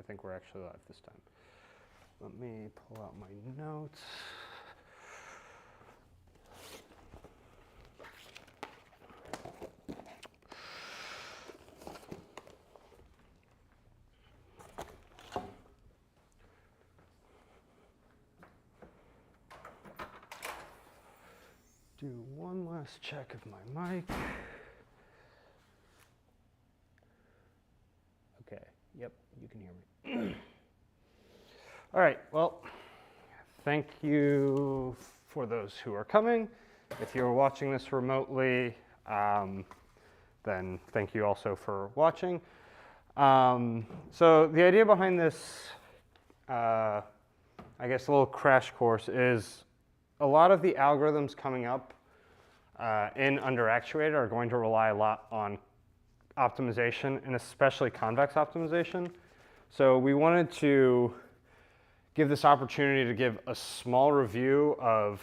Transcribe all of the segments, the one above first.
think we're actually live this time. Let me pull out my notes. Do one last check of my mic. Okay, yep, you can hear me. All right, well, thank you for those who are coming. If you're watching this remotely, then thank you also for watching. So the idea behind this, I guess, a little crash course is a lot of the algorithms coming up in Underactuated are going to rely a lot on optimization, and especially convex optimization. So we wanted to give this opportunity to give a small review of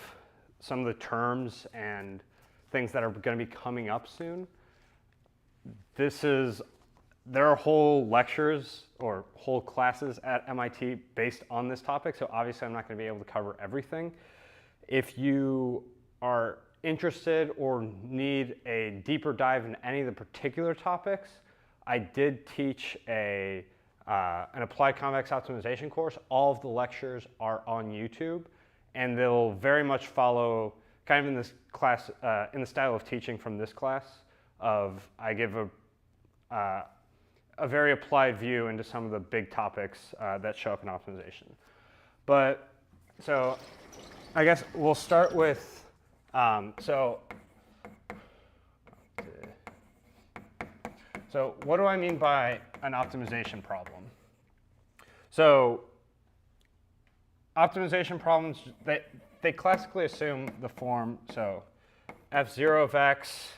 some of the terms and things that are going to be coming up soon. There are whole lectures or whole classes at MIT based on this topic, so obviously I'm not going to be able to cover everything. If you are interested or need a deeper dive in any of the particular topics, I did teach an applied convex optimization course. All of the lectures are on YouTube, and they'll very much follow kind of in this class, in the style of teaching from this class, of I give a very applied view into some of the big topics that show up in optimization. But so I guess we'll start with, so what do I mean by an optimization problem? So optimization problems, they classically assume the form, so f0 of x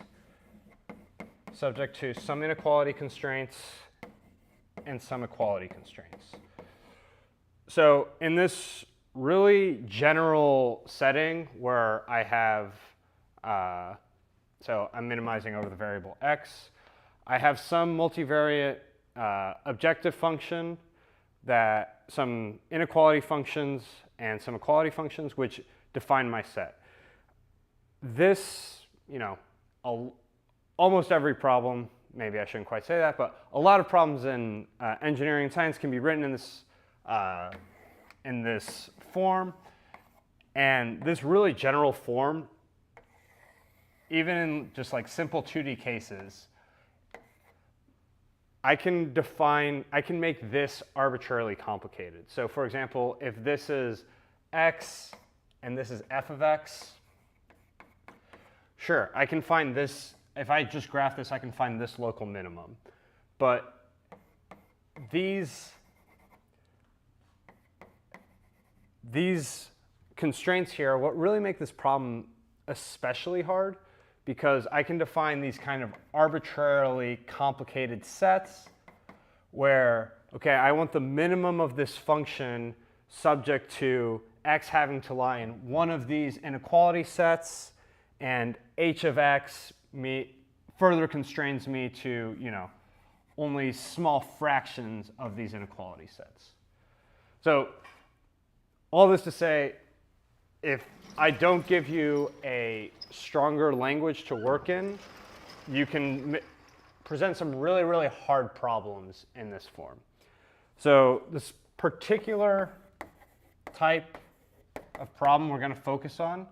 subject to some inequality constraints and some equality constraints. So in this really general setting where I have, so I'm minimizing over the variable x, I have some multivariate objective function, that some inequality functions and some equality functions which define my set. This, almost every problem, maybe I shouldn't quite say that, but a lot of problems in engineering and science can be written in this form. And this really general form, even in just like simple 2D cases, I can make this arbitrarily complicated. So for example, if this is x and this is f of x, sure, I can find this. If I just graph this, I can find this local minimum. But these constraints here are what really make this problem especially hard, because I can define these kind of arbitrarily complicated sets where, okay, I want the minimum of this function subject to x having to lie in one of these inequality sets, and h of x further constrains me to, only small fractions of these inequality sets. So all this to say, if I don't give you a stronger language to work in, you can present some really, really hard problems in this form. So this particular type of problem we're going to focus on,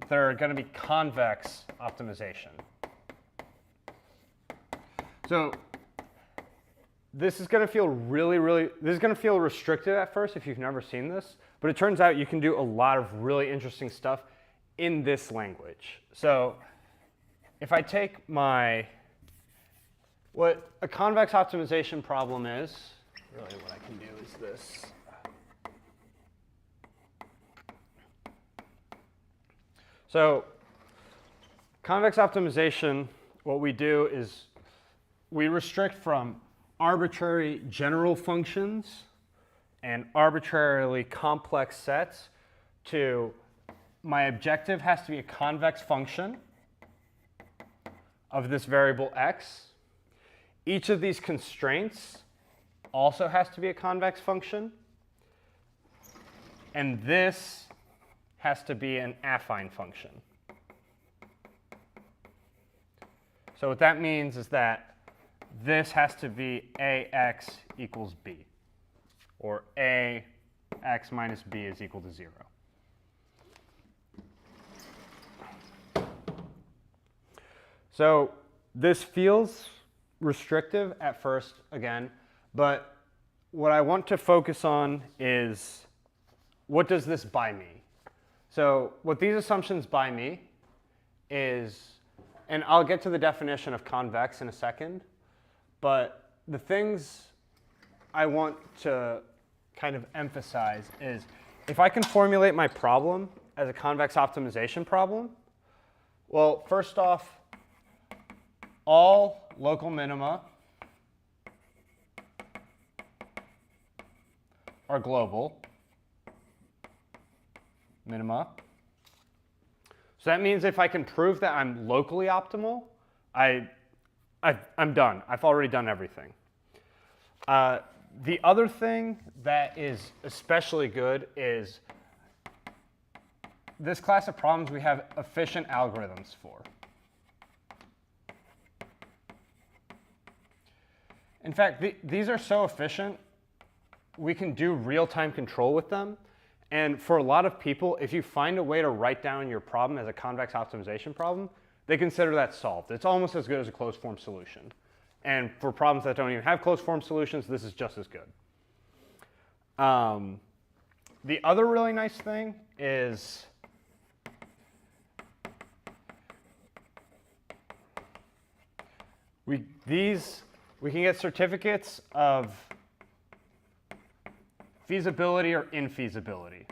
they're going to be convex optimization. So this is going to feel this is going to feel restricted at first if you've never seen this, but it turns out you can do a lot of really interesting stuff in this language. So if I take what a convex optimization problem is, really what I can do is this. So convex optimization, what we do is we restrict from arbitrary general functions and arbitrarily complex sets to my objective has to be a convex function of this variable x. Each of these constraints also has to be a convex function. And this has to be an affine function. So what that means is that this has to be ax equals b, or ax minus b is equal to 0. So this feels restrictive at first, again, but what I want to focus on is what does this buy me? So what these assumptions buy me is, and I'll get to the definition of convex in a second, but the things I want to kind of emphasize is if I can formulate my problem as a convex optimization problem, well, first off, all local minima are global minima. So that means if I can prove that I'm locally optimal, I'm done. I've already done everything. The other thing that is especially good is this class of problems we have efficient algorithms for. In fact, these are so efficient, we can do real-time control with them. And for a lot of people, if you find a way to write down your problem as a convex optimization problem, they consider that solved. It's almost as good as a closed form solution. And for problems that don't even have closed form solutions, this is just as good. The other really nice thing is we can get certificates of feasibility or infeasibility.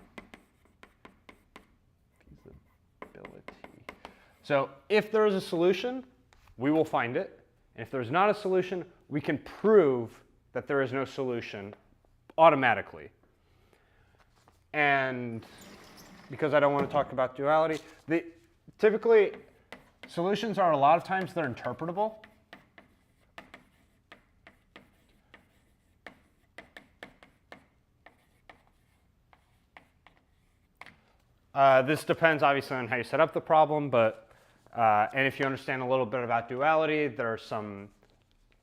So if there is a solution, we will find it. And if there's not a solution, we can prove that there is no solution automatically. And because I don't want to talk about duality, typically solutions are a lot of times they're interpretable. This depends obviously on how you set up the problem, but and if you understand a little bit about duality, there are some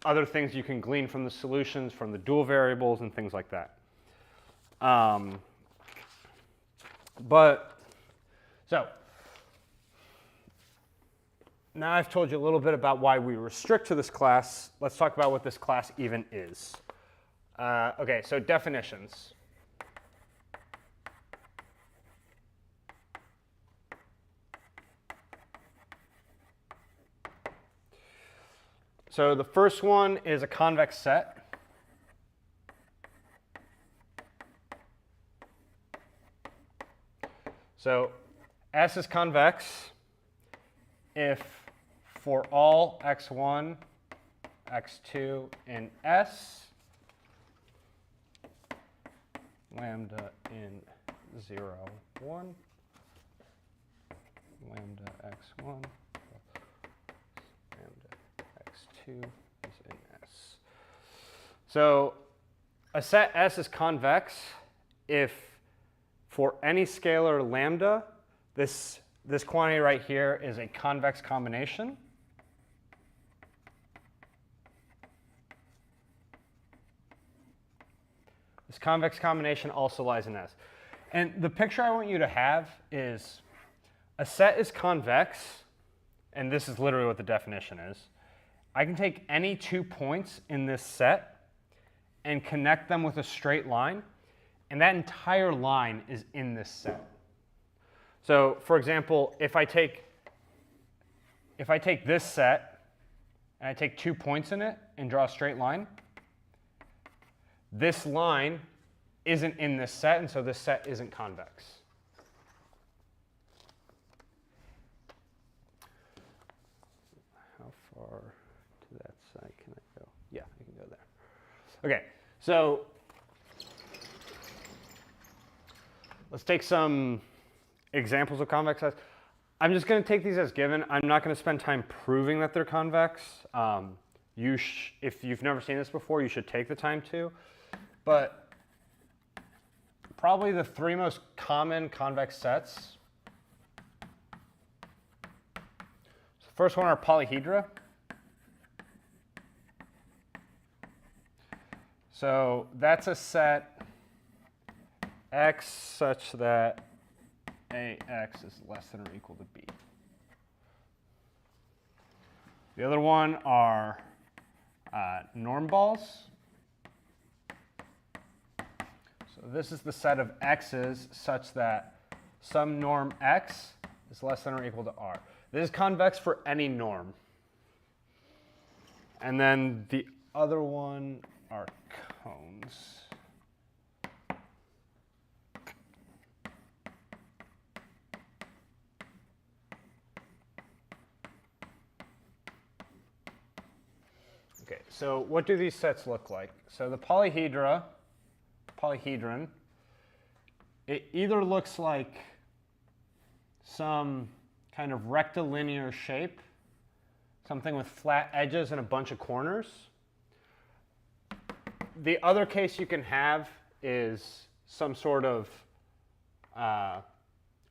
other things you can glean from the solutions, from the dual variables and things like that. So now I've told you a little bit about why we restrict to this class. Let's talk about what this class even is. Okay, so definitions. So the first one is a convex set. So S is convex if for all x1, x2 in S, lambda in 0, 1, lambda x1, is in S. So a set S is convex if for any scalar lambda, this quantity right here is a convex combination. This convex combination also lies in S. And the picture I want you to have is a set is convex, and this is literally what the definition is. I can take any 2 points in this set and connect them with a straight line, and that entire line is in this set. So for example, if I take this set and I take 2 points in it and draw a straight line, this line isn't in this set, and so this set isn't convex. How far to that side can I go? Yeah, I can go there. Okay, so let's take some examples of convex sets. I'm just going to take these as given. I'm not going to spend time proving that they're convex. if you've never seen this before, you should take the time to. But probably the three most common convex sets. So the first one are polyhedra. So that's a set X such that AX is less than or equal to B. The other one are norm balls. So this is the set of X's such that some norm X is less than or equal to R. This is convex for any norm. And then the other one are cones. Okay, so what do these sets look like? So the polyhedron, it either looks like some kind of rectilinear shape, something with flat edges and a bunch of corners. The other case you can have is some sort of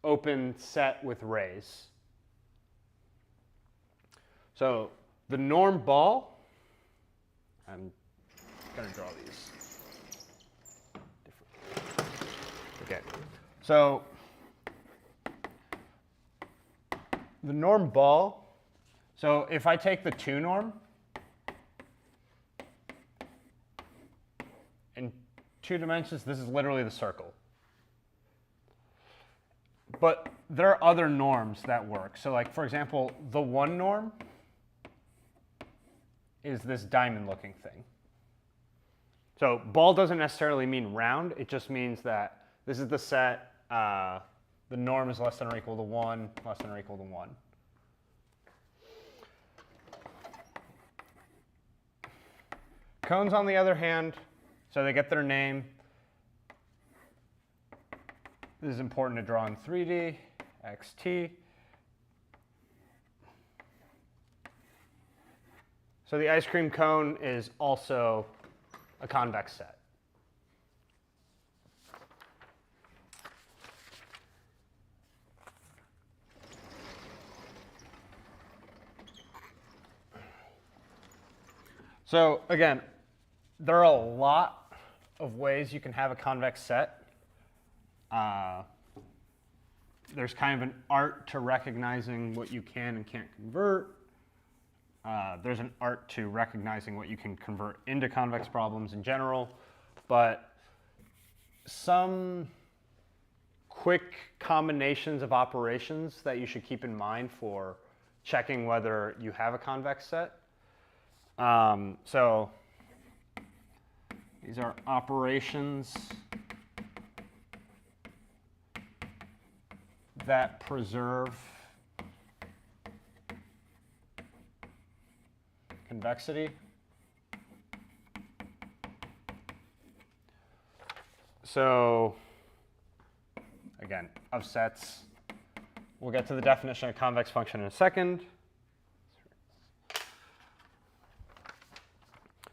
open set with rays. So the norm ball, I'm going to draw these differently. Okay, so the norm ball, so if I take the 2 norm, in 2 dimensions, this is literally the circle. But there are other norms that work. So like, for example, the 1 norm is this diamond-looking thing. So ball doesn't necessarily mean round. It just means that this is the set. The norm is less than or equal to 1, less than or equal to 1. Cones, on the other hand, so they get their name. This is important to draw in 3D, xt. So the ice cream cone is also a convex set. So again, there are a lot of ways you can have a convex set. There's kind of an art to recognizing what you can and can't convert. There's an art to recognizing what you can convert into convex problems in general, but some quick combinations of operations that you should keep in mind for checking whether you have a convex set. So these are operations that preserve convexity. So again, of sets. We'll get to the definition of convex function in a second.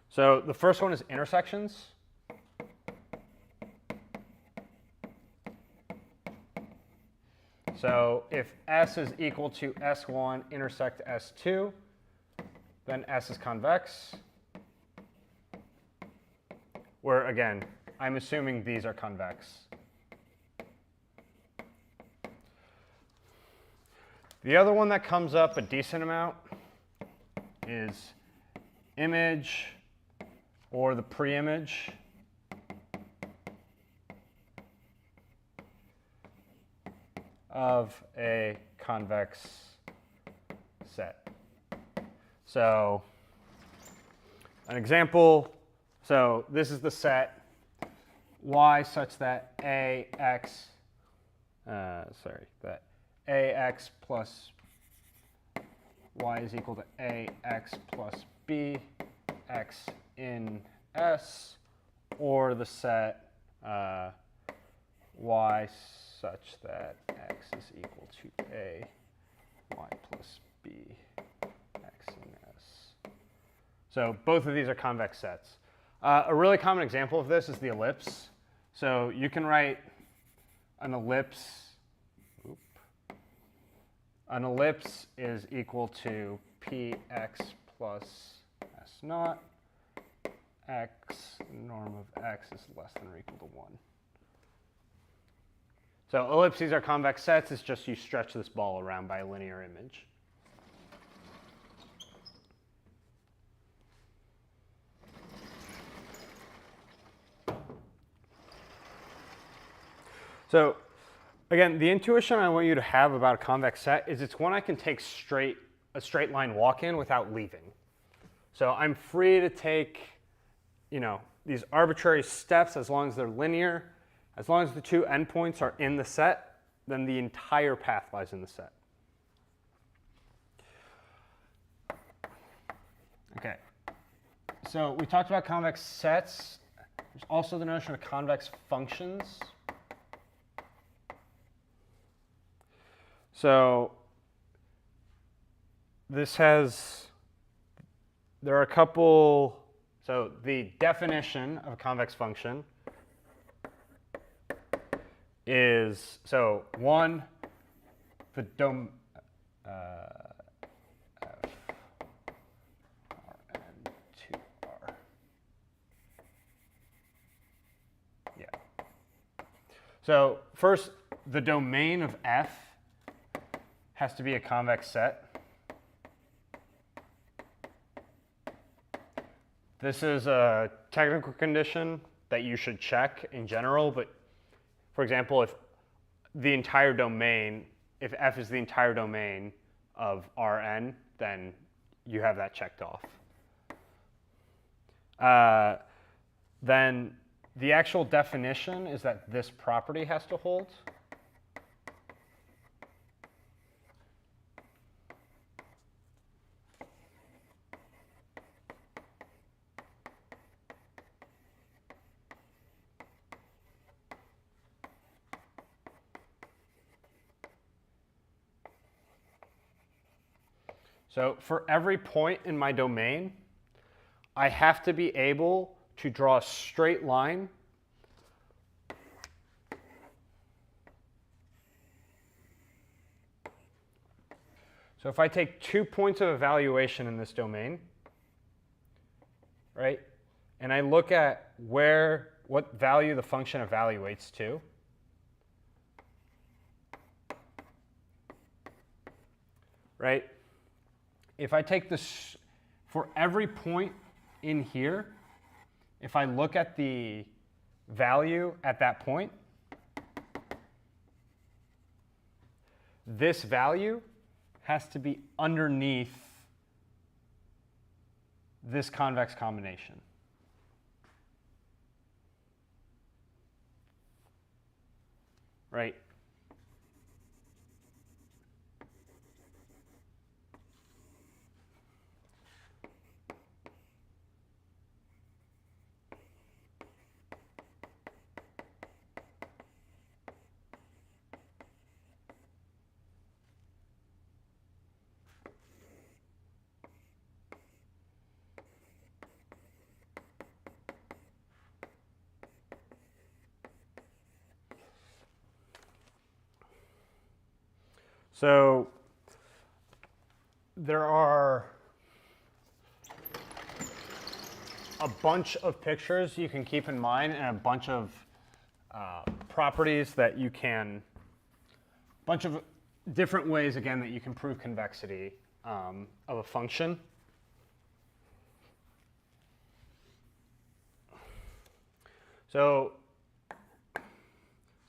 So the first one is intersections. So if S is equal to S1 intersect S2, then S is convex. Where, again, I'm assuming these are convex. The other one that comes up a decent amount is image or the pre-image. Of a convex set. So an example, so this is the set Y such that AX, that AX plus Y is equal to AX plus B, X in S, or the set Y such that X is equal to A, Y plus B, X in S. So both of these are convex sets. A really common example of this is the ellipse. So you can write an ellipse. An ellipse is equal to px plus s naught. X, norm of x is less than or equal to 1. So ellipses are convex sets. It's just you stretch this ball around by a linear image. So again, the intuition I want you to have about a convex set is it's one I can take a straight line walk in without leaving. So I'm free to take, these arbitrary steps as long as they're linear. As long as the two endpoints are in the set, then the entire path lies in the set. Okay, so we talked about convex sets. There's also the notion of convex functions. So there are a couple, so the definition of a convex function is, so one, the Rn 2R. Yeah. So first, the domain of F has to be a convex set. This is a technical condition that you should check in general, but for example, if the entire domain, if F is the entire domain of Rn, then you have that checked off. Then the actual definition is that this property has to hold. So for every point in my domain, I have to be able to draw a straight line So if I take 2 points of evaluation in this domain, right, and I look at what value the function evaluates to, right, if I take this, for every point in here, if I look at the value at that point, this value has to be underneath this convex combination. Right? So there are a bunch of pictures you can keep in mind and a bunch of properties that you can, bunch of different ways, again, that you can prove convexity of a function. So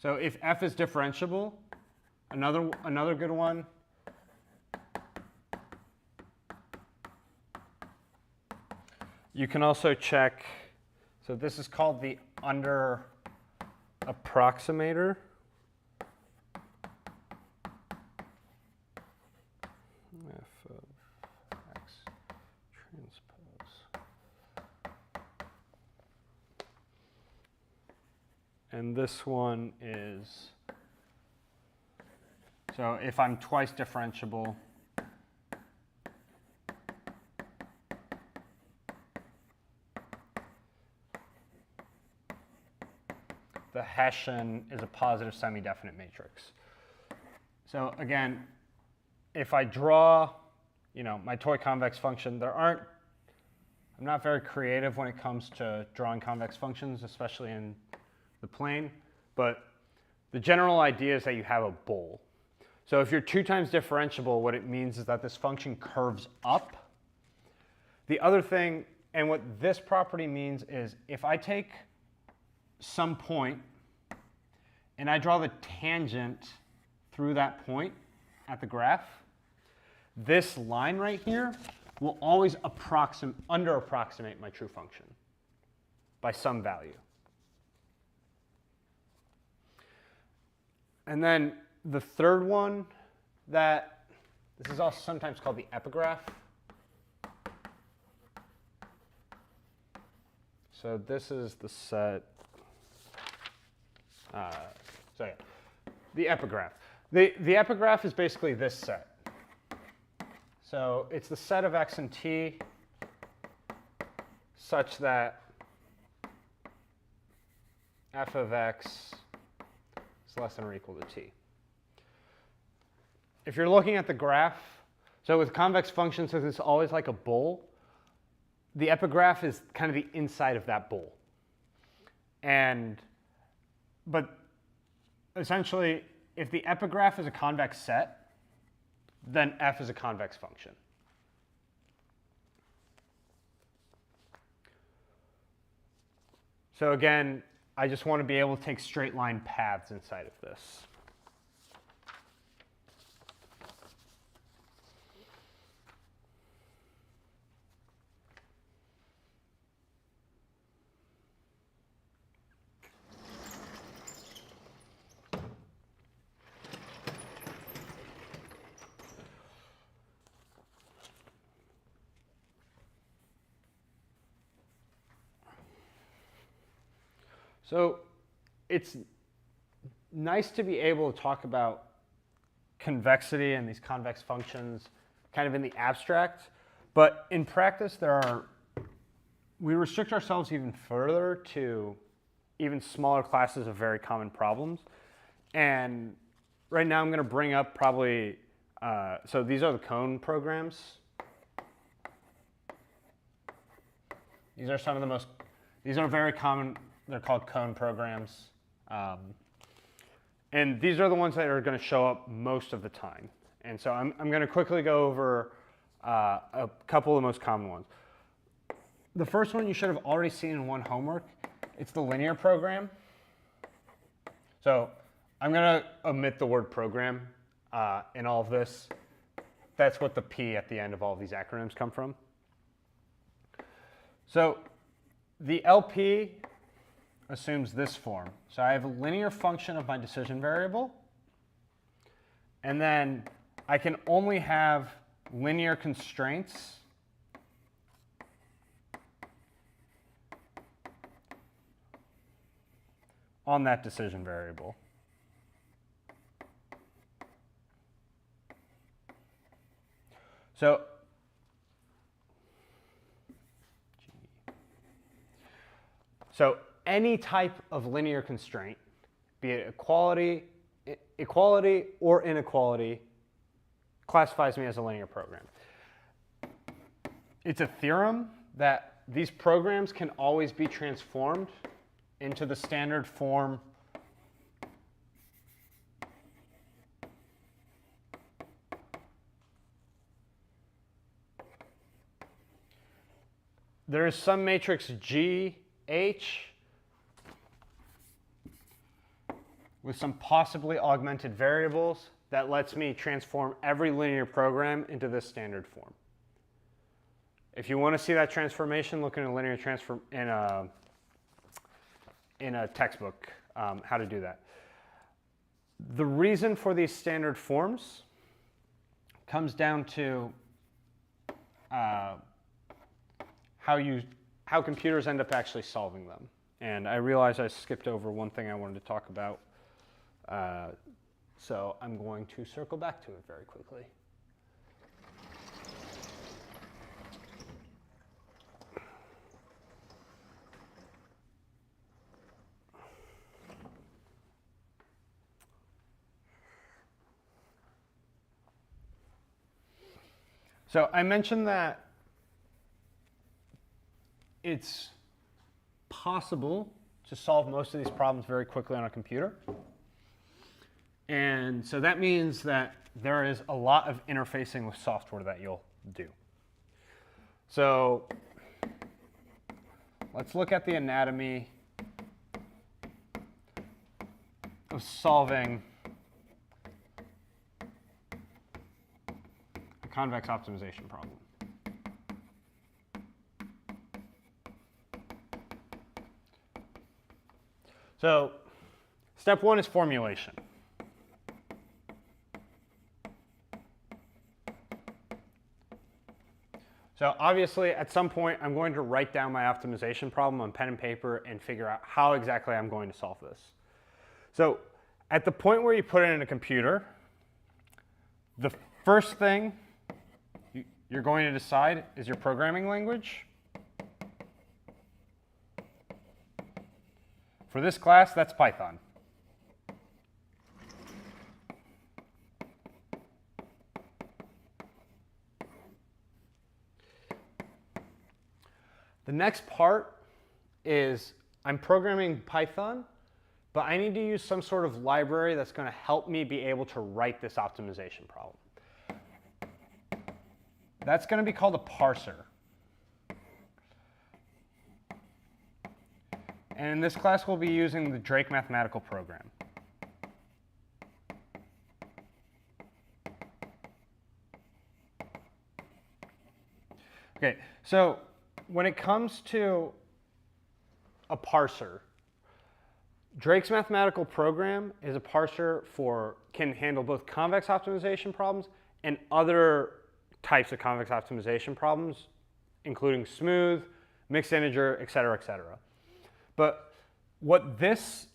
if f is differentiable, another good one you can also check, so this is called the under approximator. F of x transpose. And this one is, so if I'm twice differentiable, Hessian is a positive semi-definite matrix. So again, if I draw, my toy convex function, I'm not very creative when it comes to drawing convex functions, especially in the plane, but the general idea is that you have a bowl. So if you're 2 times differentiable, what it means is that this function curves up. The other thing, and what this property means is if I take some point and I draw the tangent through that point at the graph, this line right here will always under-approximate my true function by some value. And then the third one, this is also sometimes called the epigraph. So this is the set. The epigraph. The epigraph is basically this set. So it's the set of x and t such that f of x is less than or equal to t. If you're looking at the graph, so with convex functions, since it's always like a bowl, the epigraph is kind of the inside of that bowl. But essentially, if the epigraph is a convex set, then f is a convex function. So again, I just want to be able to take straight line paths inside of this. So it's nice to be able to talk about convexity and these convex functions kind of in the abstract, but in practice we restrict ourselves even further to even smaller classes of very common problems. And right now I'm going to bring up probably, so these are the cone programs. These are some of the most, these are very common. They're called cone programs. And these are the ones that are going to show up most of the time. And so I'm going to quickly go over a couple of the most common ones. The first one you should have already seen in one homework. It's the linear program. So I'm going to omit the word program in all of this. That's what the P at the end of all of these acronyms come from. So the LP assumes this form. So I have a linear function of my decision variable, and then I can only have linear constraints on that decision variable. So any type of linear constraint, be it equality or inequality, classifies me as a linear program. It's a theorem that these programs can always be transformed into the standard form there is some matrix G, H, with some possibly augmented variables that lets me transform every linear program into this standard form. If you want to see that transformation, look in a linear transform in a textbook, how to do that. The reason for these standard forms comes down to how computers end up actually solving them. And I realize I skipped over one thing I wanted to talk about. So I'm going to circle back to it very quickly. So I mentioned that it's possible to solve most of these problems very quickly on a computer. And so that means that there is a lot of interfacing with software that you'll do. So let's look at the anatomy of solving a convex optimization problem. So step one is formulation. So obviously, at some point, I'm going to write down my optimization problem on pen and paper and figure out how exactly I'm going to solve this. So at the point where you put it in a computer, the first thing you're going to decide is your programming language. For this class, that's Python. The next part is I'm programming Python, but I need to use some sort of library that's going to help me be able to write this optimization problem. That's going to be called a parser. And in this class, we'll be using the Drake mathematical program. Okay, so when it comes to a parser, Drake's mathematical program is a parser can handle both convex optimization problems and other types of convex optimization problems, including smooth, mixed integer, et cetera, et cetera. But what this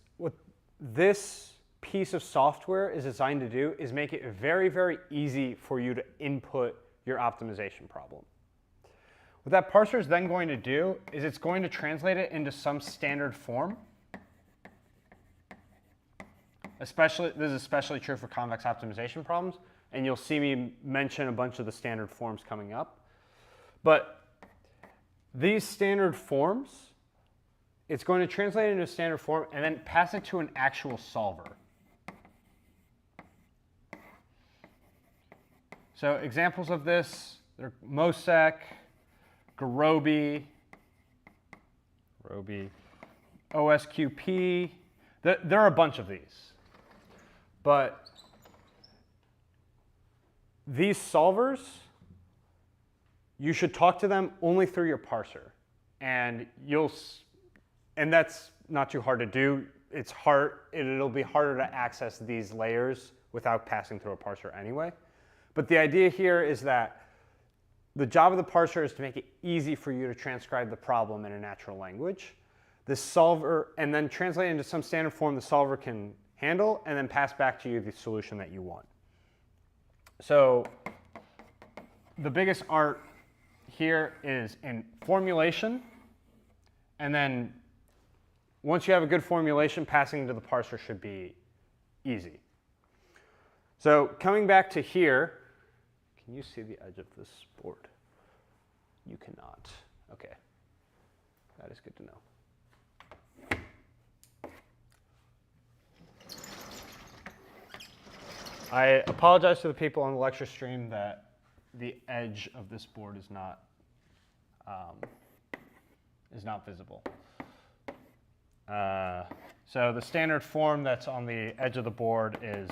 piece of software is designed to do is make it very, very easy for you to input your optimization problem. What that parser is then going to do is it's going to translate it into some standard form. This is especially true for convex optimization problems, and you'll see me mention a bunch of the standard forms coming up. But these standard forms, it's going to translate it into a standard form and then pass it to an actual solver. So examples of this, they're MOSEC, Gurobi, OSQP. There are a bunch of these. But these solvers, you should talk to them only through your parser. And that's not too hard to do. It'll be harder to access these layers without passing through a parser anyway. But the idea here is that the job of the parser is to make it easy for you to transcribe the problem in a natural language. The solver, and then translate it into some standard form the solver can handle, and then pass back to you the solution that you want. So the biggest art here is in formulation, and then once you have a good formulation, passing into the parser should be easy. So coming back to here, can you see the edge of this board? You cannot. Okay, that is good to know. I apologize to the people on the lecture stream that the edge of this board is not visible. So the standard form that's on the edge of the board is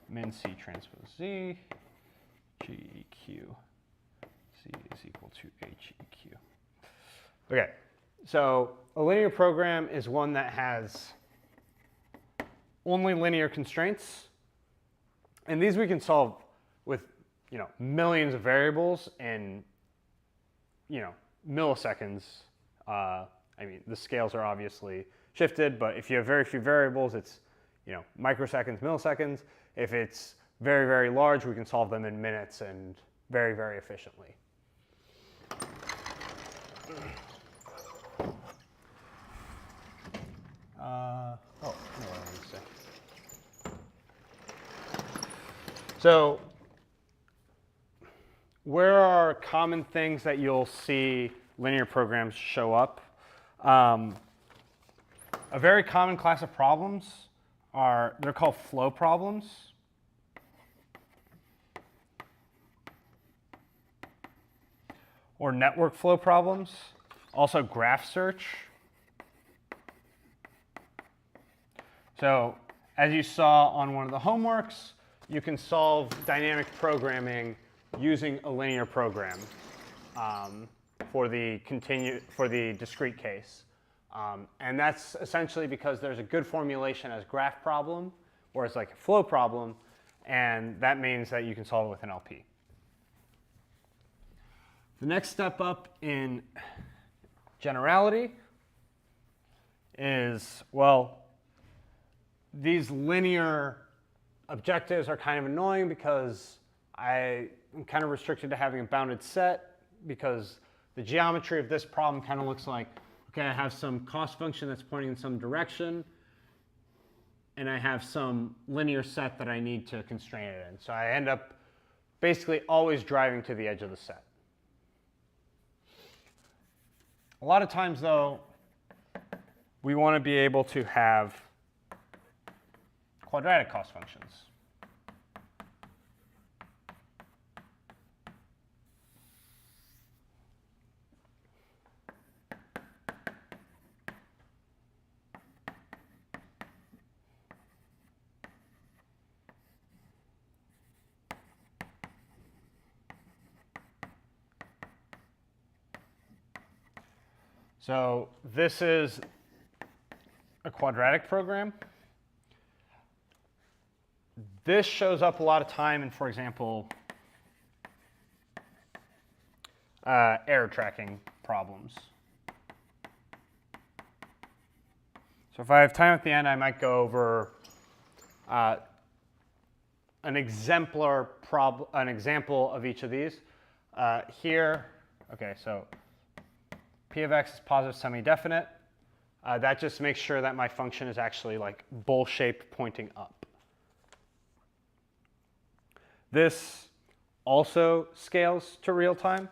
min C transpose Z, GEQ, C is equal to HEQ. Okay, so a linear program is one that has only linear constraints. And these we can solve with, millions of variables in, milliseconds. I mean, the scales are obviously shifted, but if you have very few variables, it's, microseconds, milliseconds. If it's very, very large, we can solve them in minutes and very, very efficiently. So where are common things that you'll see linear programs show up? A very common class of problems they're called flow problems. Or network flow problems. Also graph search. So as you saw on one of the homeworks, you can solve dynamic programming using a linear program for the discrete case. And that's essentially because there's a good formulation as graph problem, or it's like a flow problem, and that means that you can solve it with an LP. The next step up in generality is, well, these linear objectives are kind of annoying because I am kind of restricted to having a bounded set, because the geometry of this problem kind of looks like, okay, I have some cost function that's pointing in some direction, and I have some linear set that I need to constrain it in. So I end up basically always driving to the edge of the set. A lot of times, though, we want to be able to have quadratic cost functions. So this is a quadratic program. This shows up a lot of time in, for example, error tracking problems. So if I have time at the end, I might go over an example of each of these. Here, okay, so P of x is positive semi-definite. That just makes sure that my function is actually like bowl-shaped pointing up. This also scales to real-time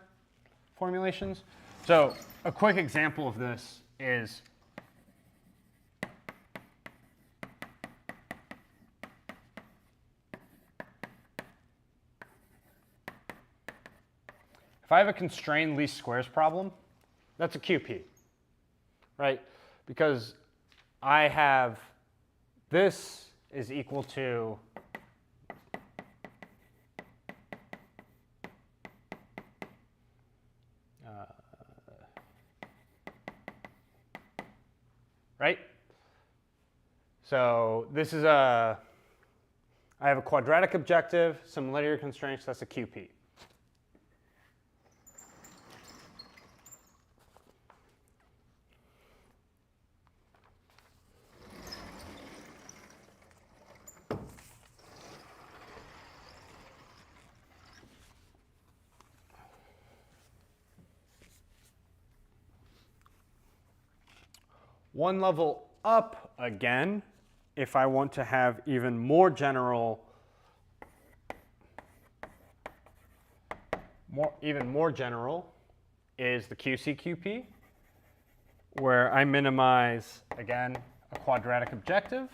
formulations. So a quick example of this is if I have a constrained least squares problem, that's a QP, right? Because I have this is equal to right? So this is I have a quadratic objective, some linear constraints, that's a QP. One level up again, if I want to have even more general, is the QCQP, where I minimize, again, a quadratic objective.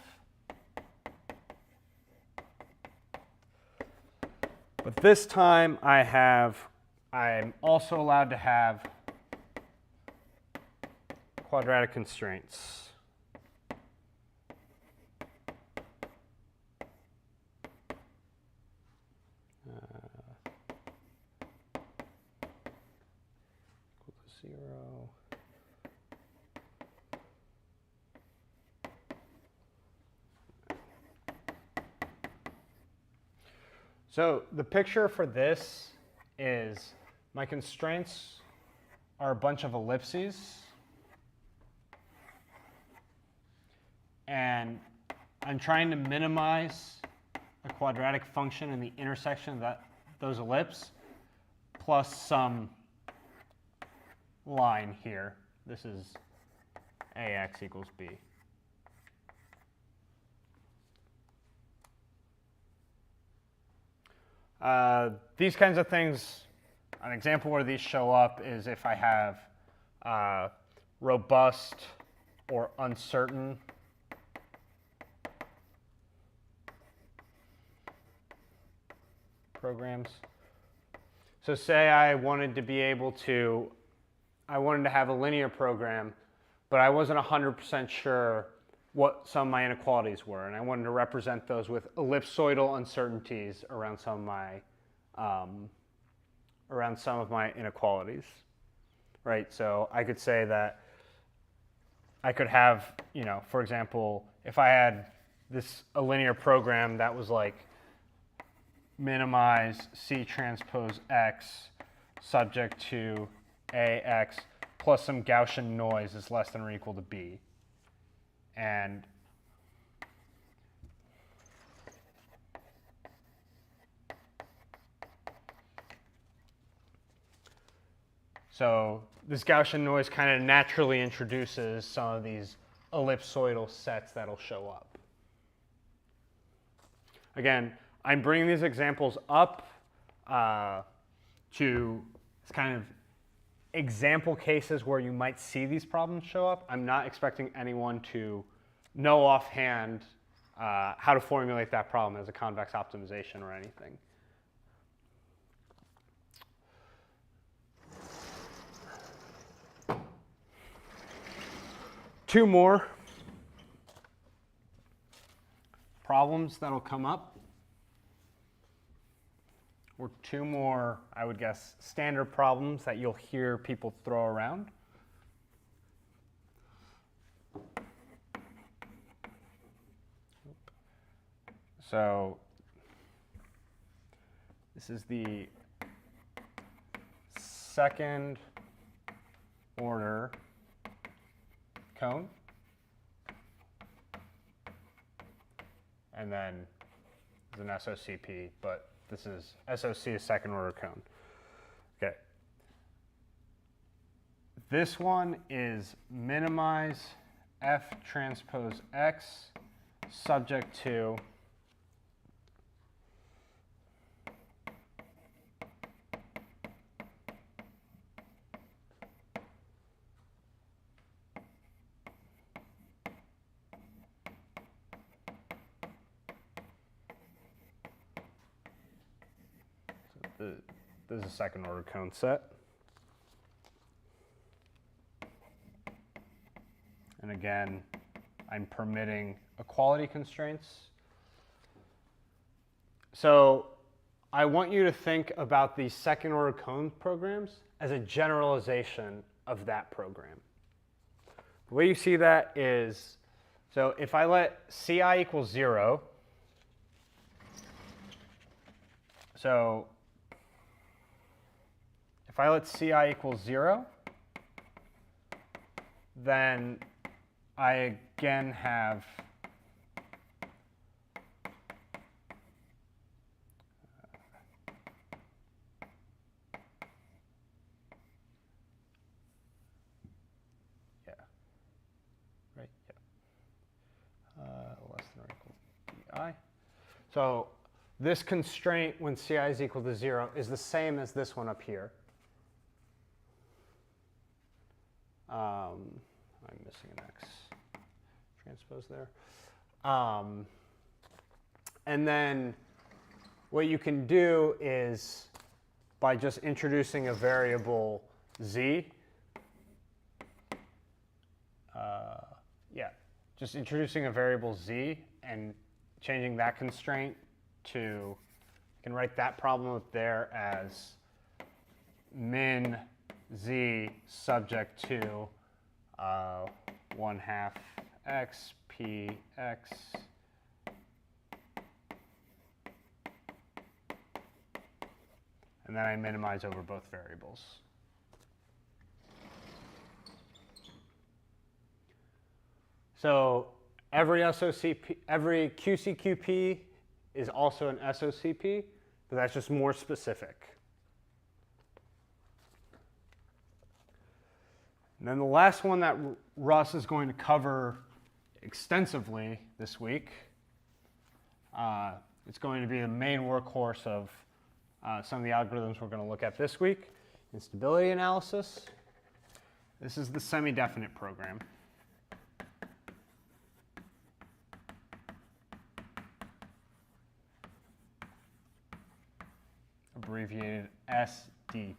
But this time I'm also allowed to have quadratic constraints. Equal to 0. So the picture for this is my constraints are a bunch of ellipses. And I'm trying to minimize a quadratic function in the intersection of those ellipses plus some line here. This is AX equals B. These kinds of things an example where these show up is if I have robust or uncertain programs. So say I wanted to have a linear program, but I wasn't 100% sure what some of my inequalities were, and I wanted to represent those with ellipsoidal uncertainties around some of my inequalities, right? So I could say that I could have, for example, if I had a linear program that was like minimize C transpose X subject to AX plus some Gaussian noise is less than or equal to B. And so this Gaussian noise kind of naturally introduces some of these ellipsoidal sets that'll show up. Again, I'm bringing these examples up to kind of example cases where you might see these problems show up. I'm not expecting anyone to know offhand how to formulate that problem as a convex optimization or anything. Two more problems that'll come up, or two more, I would guess, standard problems that you'll hear people throw around. So this is the second order cone. And then there's an SOCP, but this is SOC is second order cone. Okay. This one is minimize F transpose X subject to this is a second order cone set. And again, I'm permitting equality constraints. So I want you to think about these second order cone programs as a generalization of that program. The way you see that is, so if I let Ci equal 0, so if I let Ci equal 0, then I again have less than or equal to Bi. So this constraint when Ci is equal to 0 is the same as this one up here. I'm missing an X transpose there. And then what you can do is by just introducing a variable Z, just introducing a variable Z and changing that constraint to, you can write that problem up there as min Z subject to 1/2 X P X and then I minimize over both variables. So every QCQP is also an SOCP, but that's just more specific. And then the last one that Russ is going to cover extensively this week, it's going to be the main workhorse of some of the algorithms we're going to look at this week. Instability analysis. This is the semi-definite program. Abbreviated SDP.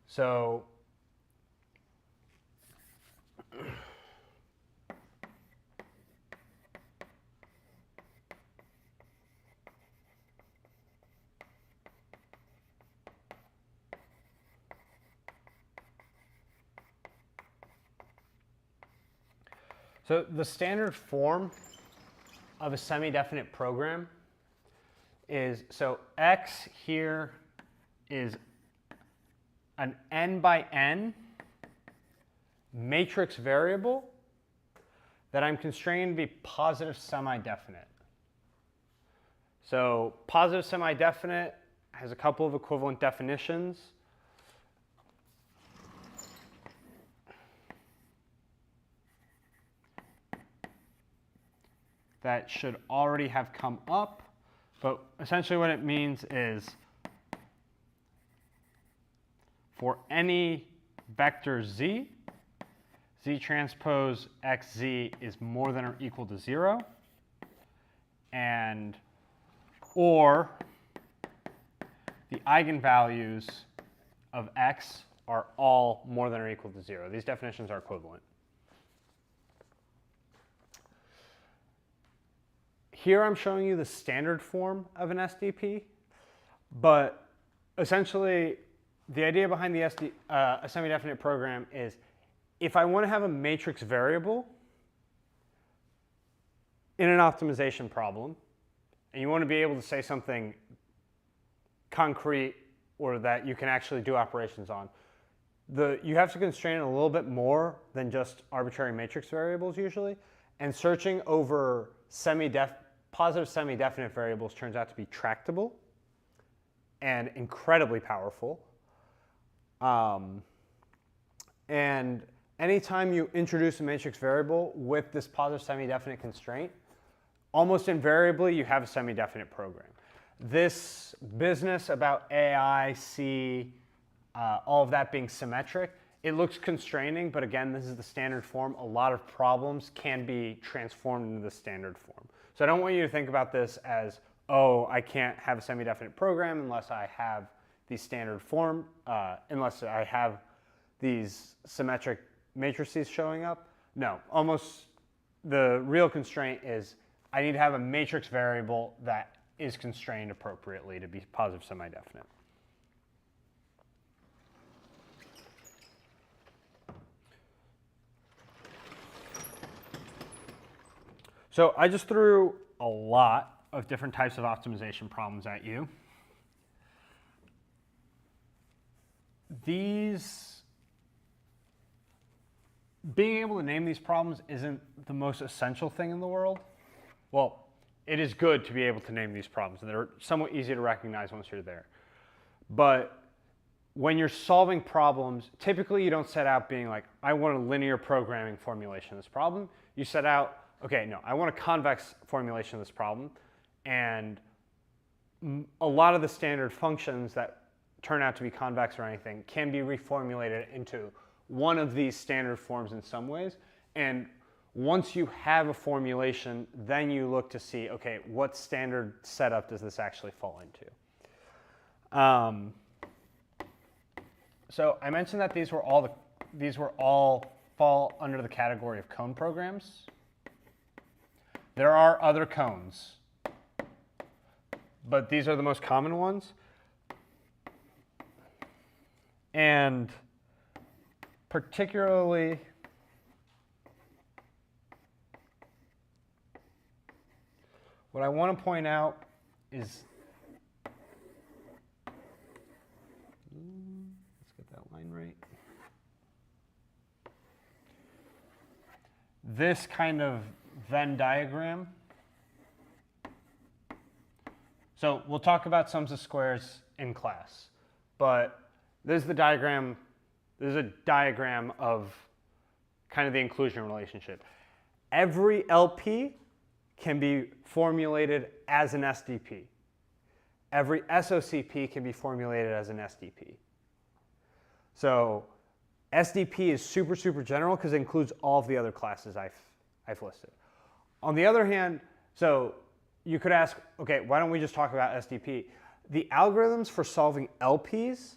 So the standard form of a semi-definite program is, so x here is an n by n matrix variable that I'm constrained to be positive semi-definite. So positive semi-definite has a couple of equivalent definitions. That should already have come up, but essentially what it means is for any vector z, z transpose xz is more than or equal to 0, and or the eigenvalues of x are all more than or equal to 0. These definitions are equivalent. Here I'm showing you the standard form of an SDP, but essentially the idea behind the a semi-definite program is if I want to have a matrix variable in an optimization problem, and you want to be able to say something concrete or that you can actually do operations on, you have to constrain it a little bit more than just arbitrary matrix variables usually, and searching over positive semi-definite variables turns out to be tractable and incredibly powerful. And anytime you introduce a matrix variable with this positive semi-definite constraint, almost invariably you have a semi-definite program. This business about AI, C, all of that being symmetric, it looks constraining, but again, this is the standard form. A lot of problems can be transformed into the standard form. So I don't want you to think about this as, oh, I can't have a semi-definite program unless I have the standard form, unless I have these symmetric matrices showing up. No, almost the real constraint is I need to have a matrix variable that is constrained appropriately to be positive semi-definite. So I just threw a lot of different types of optimization problems at you. Being able to name these problems isn't the most essential thing in the world. Well, it is good to be able to name these problems, and they're somewhat easy to recognize once you're there. But when you're solving problems, typically you don't set out being like, I want a linear programming formulation of this problem. You set out, okay, no, I want a convex formulation of this problem, and a lot of the standard functions that turn out to be convex or anything can be reformulated into one of these standard forms in some ways. And once you have a formulation, then you look to see, okay, what standard setup does this actually fall into? So I mentioned that these were all fall under the category of cone programs. There are other cones, but these are the most common ones. And particularly, what I want to point out is, let's get that line right. This kind of Venn diagram. So we'll talk about sums of squares in class, but this is the diagram. This is a diagram of kind of the inclusion relationship. Every LP can be formulated as an SDP. Every SOCP can be formulated as an SDP. So SDP is super, super general because it includes all of the other classes I've listed. On the other hand, so you could ask, okay, why don't we just talk about SDP? The algorithms for solving LPs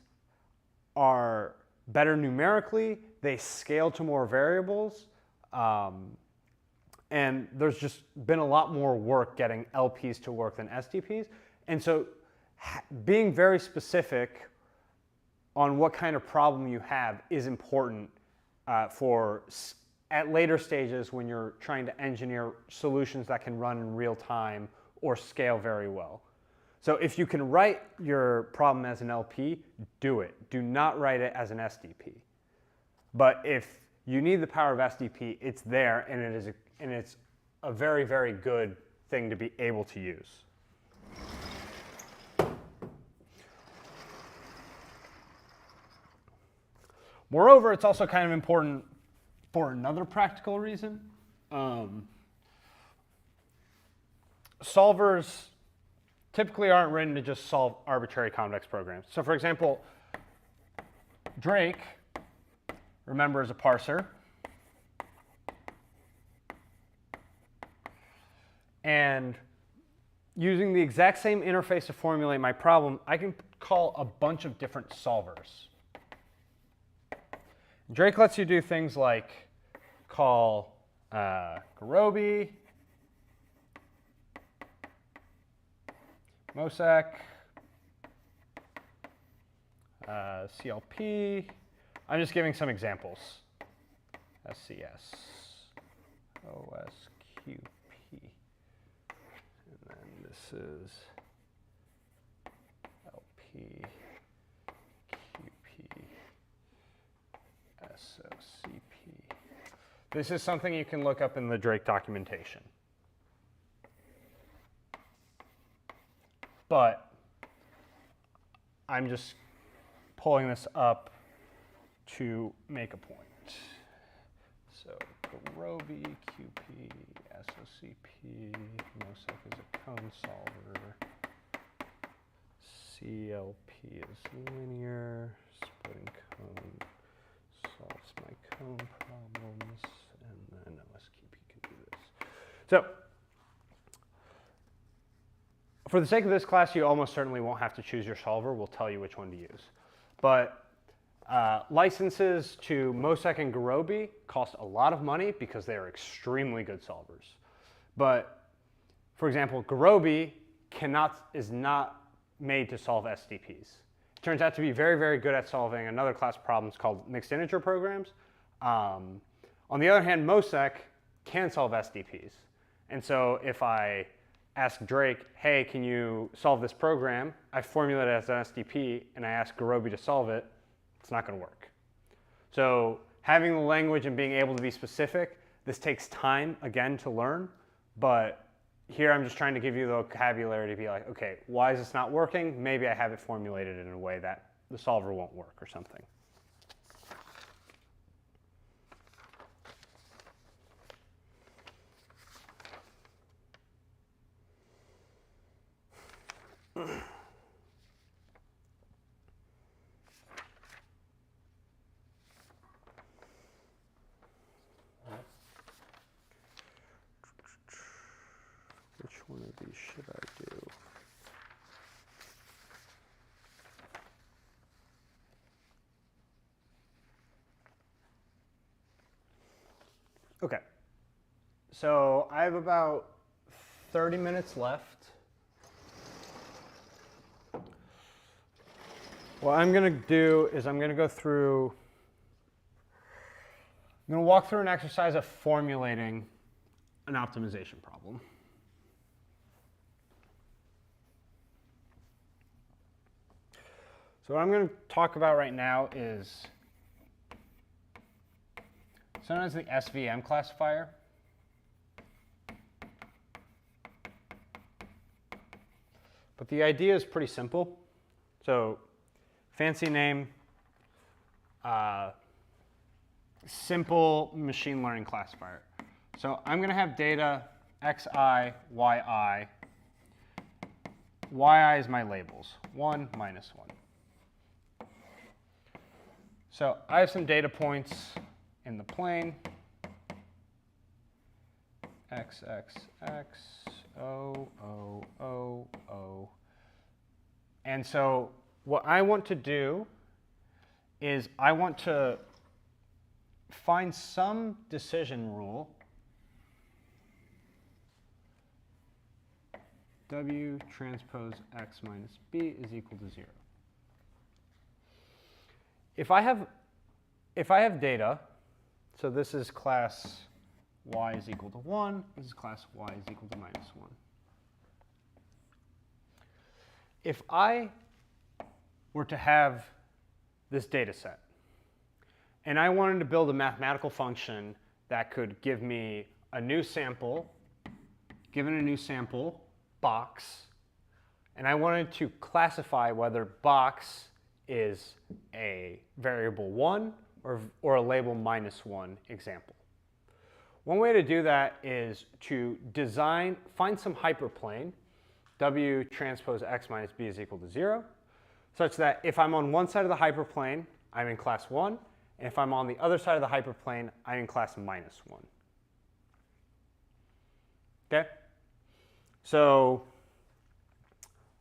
are better numerically, they scale to more variables, and there's just been a lot more work getting LPs to work than SDPs. And so being very specific on what kind of problem you have is important for at later stages when you're trying to engineer solutions that can run in real time or scale very well. So if you can write your problem as an LP, do it. Do not write it as an SDP. But if you need the power of SDP, it's there, and it's a very, very good thing to be able to use. Moreover, it's also kind of important for another practical reason. Solvers typically aren't written to just solve arbitrary convex programs. So for example, Drake, remember, is a parser. And using the exact same interface to formulate my problem, I can call a bunch of different solvers. Drake lets you do things like call Garobi, Mosec, CLP. I'm just giving some examples. SCS, OSQP. And then this is LP, QP, SOCP. This is something you can look up in the Drake documentation. But I'm just pulling this up to make a point. So Garobi, QP, SOCP, Mosec is a cone solver, CLP is linear, splitting cone solves my cone problems, and then OSQP can do this. So for the sake of this class, you almost certainly won't have to choose your solver. We'll tell you which one to use. But licenses to Mosec and Garobi cost a lot of money because they are extremely good solvers. But for example, Garobi is not made to solve SDPs. It turns out to be very, very good at solving another class of problems called mixed integer programs. On the other hand, Mosec can solve SDPs. And so if I ask Drake, hey, can you solve this program? I formulate it as an SDP, and I ask Garobi to solve it. It's not going to work. So having the language and being able to be specific, this takes time, again, to learn. But here I'm just trying to give you the vocabulary to be like, okay, why is this not working? Maybe I have it formulated in a way that the solver won't work or something. Which one of these should I do? Okay, so I have about 30 minutes left. What I'm going to do is I'm going to walk through an exercise of formulating an optimization problem. So what I'm going to talk about right now is known as the SVM classifier. But the idea is pretty simple. So fancy name, simple machine learning classifier. So I'm going to have data xi, yi. Yi is my labels, 1, -1. So I have some data points in the plane, x, x, x, o, o, o, o. And so what I want to do is I want to find some decision rule, W transpose x minus b is equal to 0. If I have data, so this is class y is equal to 1, this is class y is equal to -1. If I were to have this data set, and I wanted to build a mathematical function that could give me a new sample, given a new sample, box, and I wanted to classify whether box is a variable 1 or a label -1 example. One way to do that is to find some hyperplane, W transpose x minus b is equal to 0, such that if I'm on one side of the hyperplane, I'm in class 1, and if I'm on the other side of the hyperplane, I'm in class -1. Okay? So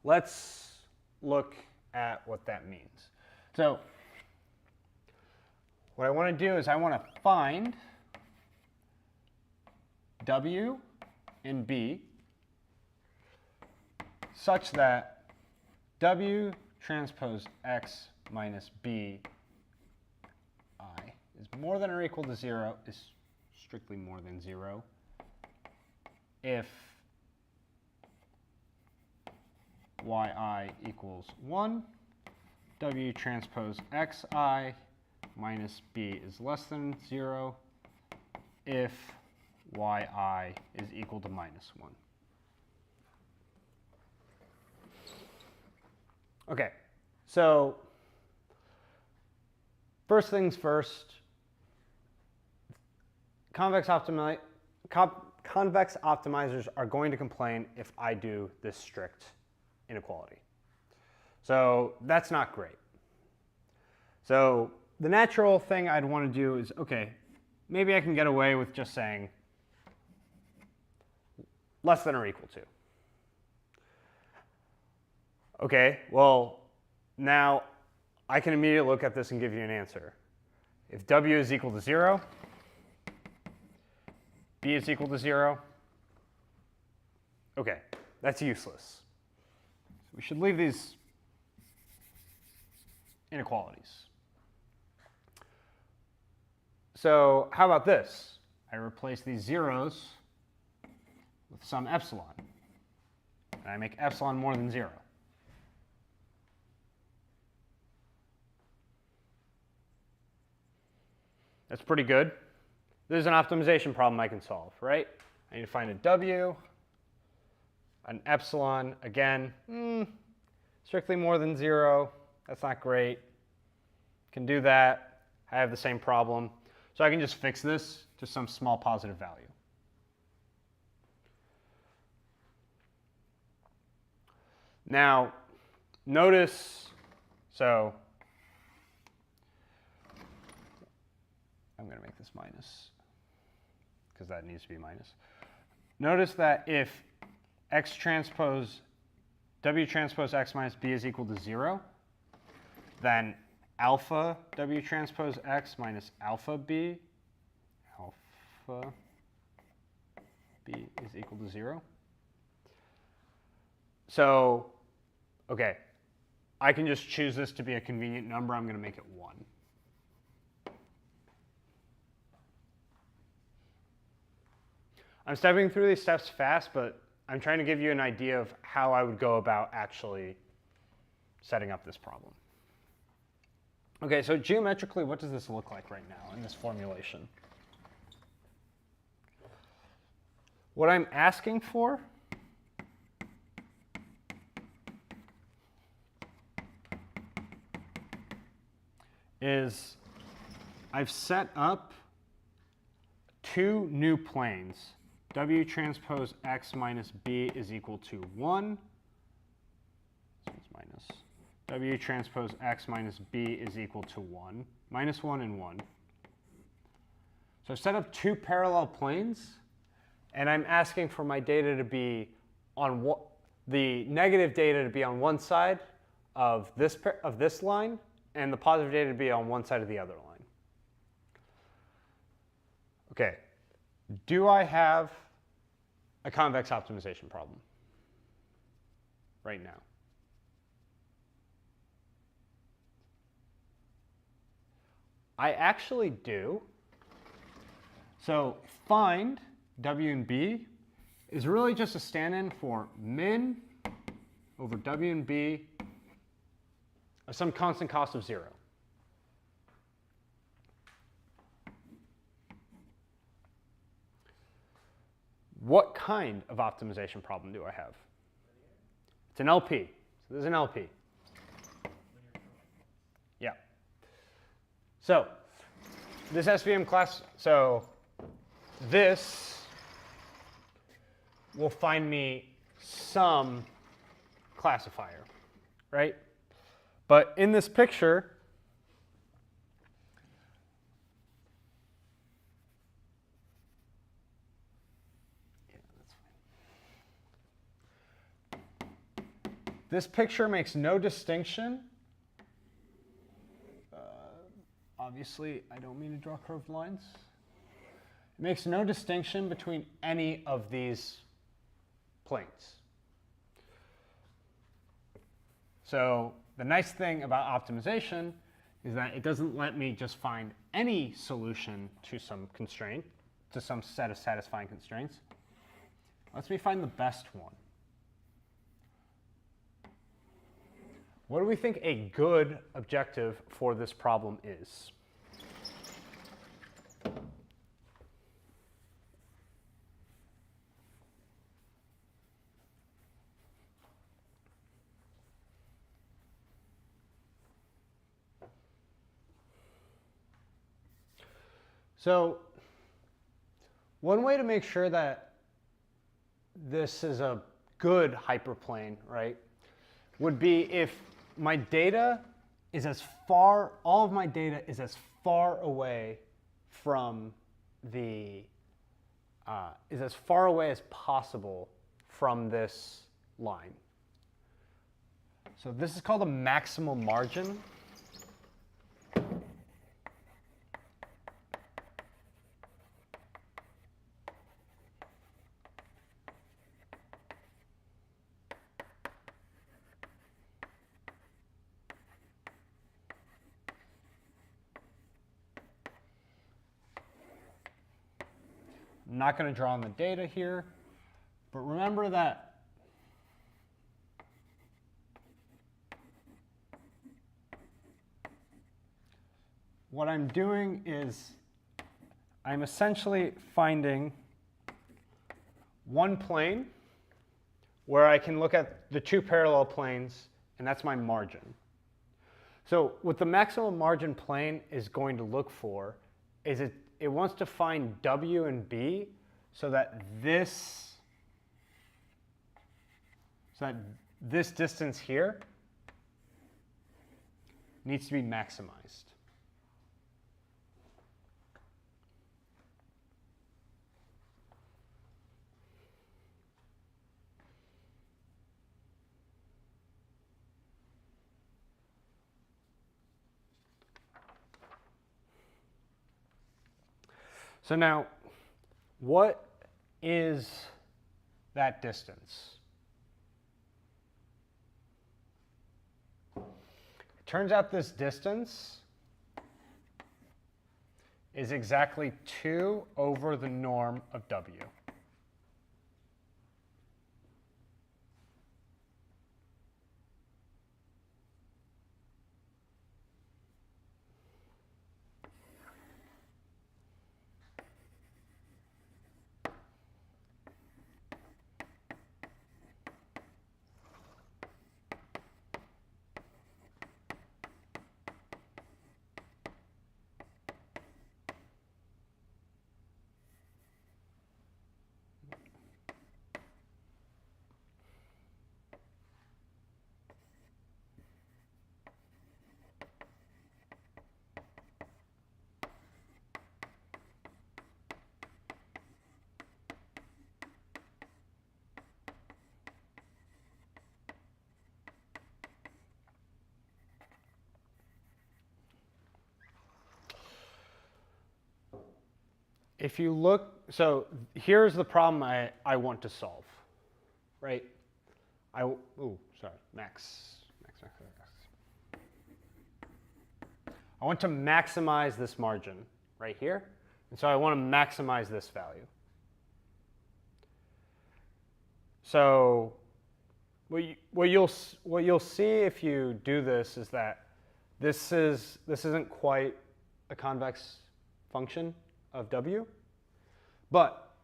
let's look at what that means. So what I want to do is I want to find W and B such that W transpose x minus b I is more than or equal to 0, is strictly more than 0, if yi equals 1, W transpose xi minus b is less than 0, if yi is equal to -1. Okay, so first things first, convex optimizers are going to complain if I do this strict inequality. So that's not great. So the natural thing I'd want to do is, okay, maybe I can get away with just saying less than or equal to. Okay, well, now I can immediately look at this and give you an answer. If W is equal to 0, B is equal to 0, okay, that's useless. So we should leave these inequalities. So how about this? I replace these zeros with some epsilon, and I make epsilon more than 0. That's pretty good. This is an optimization problem I can solve, right? I need to find a W, an epsilon, again, strictly more than 0. That's not great. Can do that. I have the same problem. So I can just fix this to some small positive value. Now, notice, so I'm going to make this minus, because that needs to be minus. Notice that if x transpose, W transpose x minus b is equal to 0, then alpha W transpose x minus alpha b is equal to 0. So, okay, I can just choose this to be a convenient number. I'm going to make it 1. I'm stepping through these steps fast, but I'm trying to give you an idea of how I would go about actually setting up this problem. Okay, so geometrically, what does this look like right now in this formulation? What I'm asking for is I've set up 2 new planes. W transpose x minus b is equal to 1. This one's minus. W transpose x minus b is equal to 1. Minus 1 and 1. So I've set up 2 parallel planes, and I'm asking for my data to be on the negative data to be on one side of this line, and the positive data to be on one side of the other line. Okay, do I have a convex optimization problem right now? I actually do. So find W and B is really just a stand-in for min over W and B of some constant cost of 0. What kind of optimization problem do I have? It's an LP. So this is an LP. Yeah. So this SVM class, so this will find me some classifier, right? But in this picture, this picture makes no distinction. Obviously, I don't mean to draw curved lines. It makes no distinction between any of these planes. So the nice thing about optimization is that it doesn't let me just find any solution to some constraint, to some set of satisfying constraints. It lets me find the best one. What do we think a good objective for this problem is? So one way to make sure that this is a good hyperplane, right, would be if my data is all of my data is as far away from is as far away as possible from this line. So this is called a maximum margin. I'm not going to draw on the data here, but remember that what I'm doing is I'm essentially finding one plane where I can look at the 2 parallel planes, and that's my margin. So what the maximum margin plane is going to look for is it wants to find W and B so that this distance here needs to be maximized. So now, what is that distance? Turns out this distance is exactly 2 over the norm of W. If you look, so here's the problem I want to solve, right? Max. I want to maximize this margin right here. And so I want to maximize this value. So what you'll see if you do this is that this isn't quite a convex function of W, but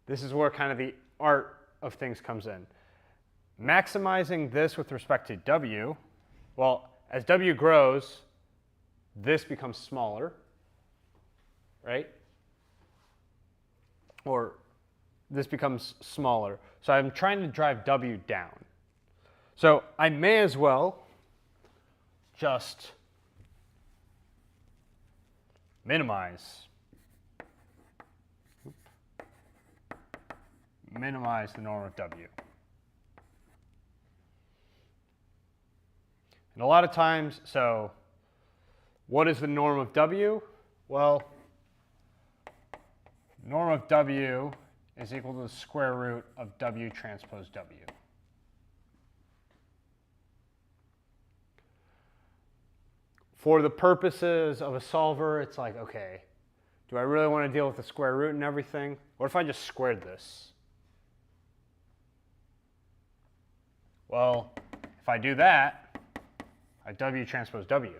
this is where kind of the art of things comes in. Maximizing this with respect to W, well, as W grows, this becomes smaller, right? Or this becomes smaller. So I'm trying to drive W down. So I may as well just minimize the norm of W. And a lot of times, so what is the norm of W? Well, norm of W is equal to the square root of W transpose W. For the purposes of a solver, it's like, okay, do I really want to deal with the square root and everything? What if I just squared this? Well, if I do that, I W transpose W.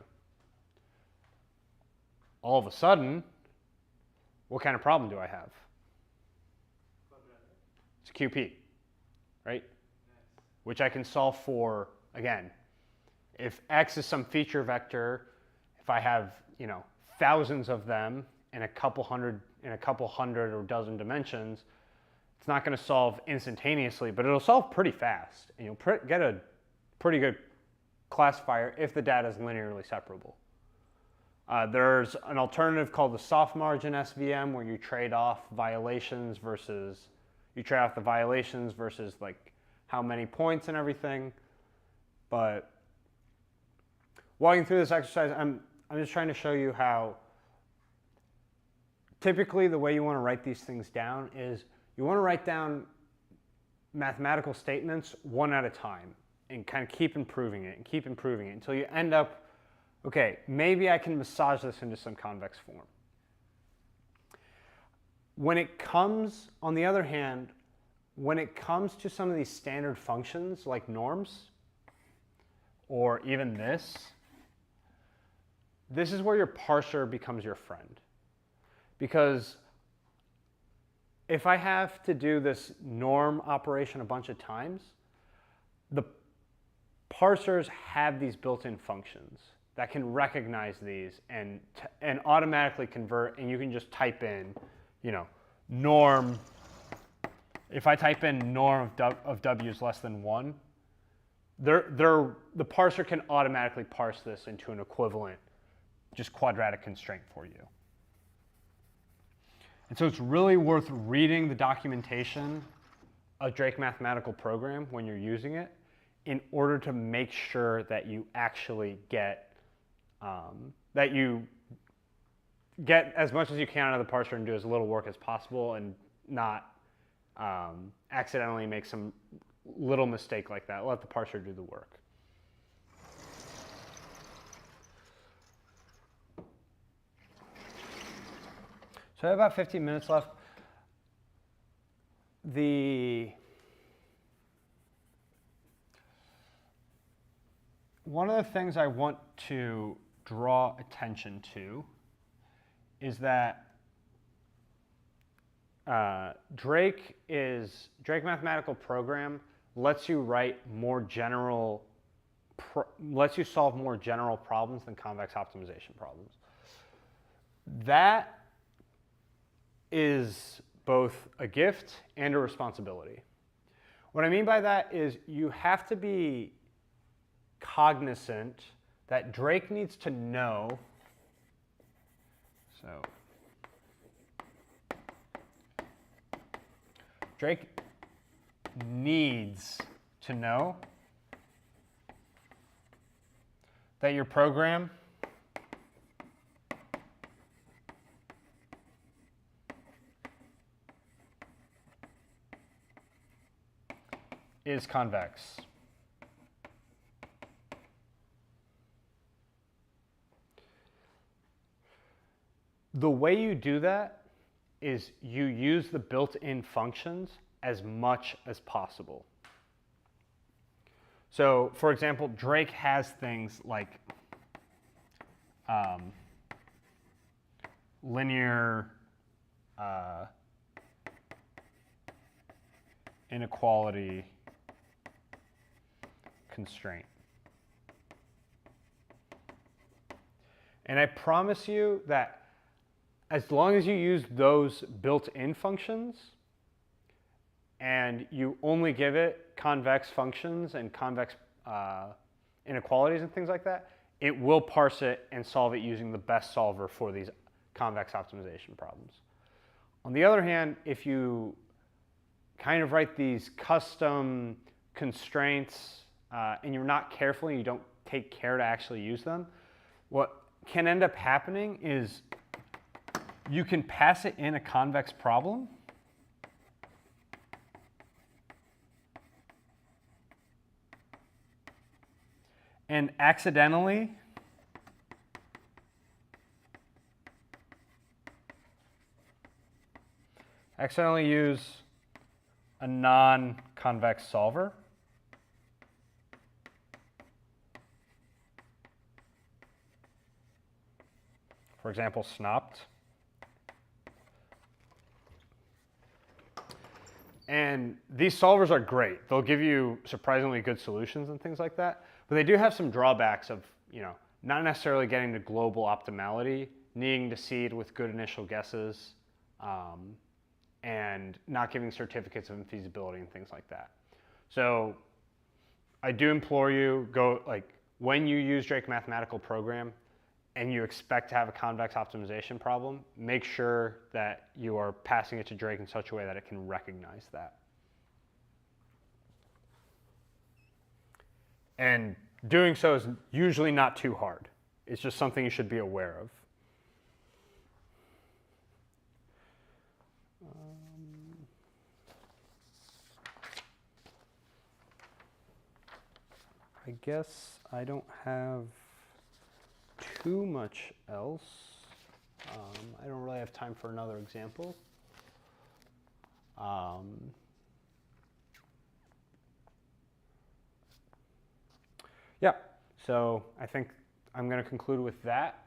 All of a sudden, what kind of problem do I have? It's QP, right? Nice. Which I can solve for, again, if X is some feature vector, if I have, thousands of them in a couple hundred or dozen dimensions, it's not going to solve instantaneously, but it'll solve pretty fast. And you'll get a pretty good classifier if the data is linearly separable. There's an alternative called the soft margin SVM where you trade off the violations versus like how many points and everything. But walking through this exercise, I'm just trying to show you how typically the way you want to write these things down is you want to write down mathematical statements one at a time and kind of keep improving it until you end up, okay, maybe I can massage this into some convex form. When it comes, on the other hand, when it comes to some of these standard functions like norms, or even this is where your parser becomes your friend. Because if I have to do this norm operation a bunch of times, the parsers have these built-in functions that can recognize these and automatically convert, and you can just type in, norm. If I type in norm of W is less than 1, the parser can automatically parse this into an equivalent, just quadratic constraint for you. And so it's really worth reading the documentation of Drake Mathematical Program when you're using it in order to make sure that you actually get as much as you can out of the parser and do as little work as possible and not accidentally make some little mistake like that. Let the parser do the work. So I have about 15 minutes left. One of the things I want to draw attention to is that Drake Mathematical Program lets you write more general, lets you solve more general problems than convex optimization problems. That is both a gift and a responsibility. What I mean by that is you have to be cognizant that Drake needs to know, so Drake needs to know that your program is convex. The way you do that is you use the built-in functions as much as possible. So, for example, Drake has things like linear inequality constraint. And I promise you that as long as you use those built-in functions and you only give it convex functions and convex inequalities and things like that, it will parse it and solve it using the best solver for these convex optimization problems. On the other hand, if you kind of write these custom constraints and you're not careful and you don't take care to actually use them, what can end up happening is you can pass it in a convex problem and accidentally use a non-convex solver. For example, SNOPT. And these solvers are great. They'll give you surprisingly good solutions and things like that. But they do have some drawbacks of, not necessarily getting to global optimality, needing to seed with good initial guesses, and not giving certificates of infeasibility and things like that. So I do implore you, when you use Drake Mathematical Program and you expect to have a convex optimization problem, make sure that you are passing it to Drake in such a way that it can recognize that. And doing so is usually not too hard. It's just something you should be aware of. I guess I don't have too much else. I don't really have time for another example. Yeah, so I think I'm going to conclude with that.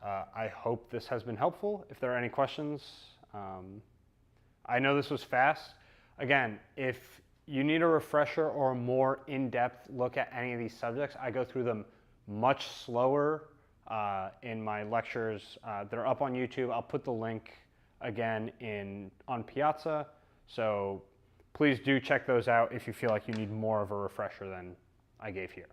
I hope this has been helpful. If there are any questions, I know this was fast. Again, if you need a refresher or a more in-depth look at any of these subjects, I go through them much slower in my lectures. They're up on YouTube. I'll put the link again on Piazza. So please do check those out if you feel like you need more of a refresher than I gave here.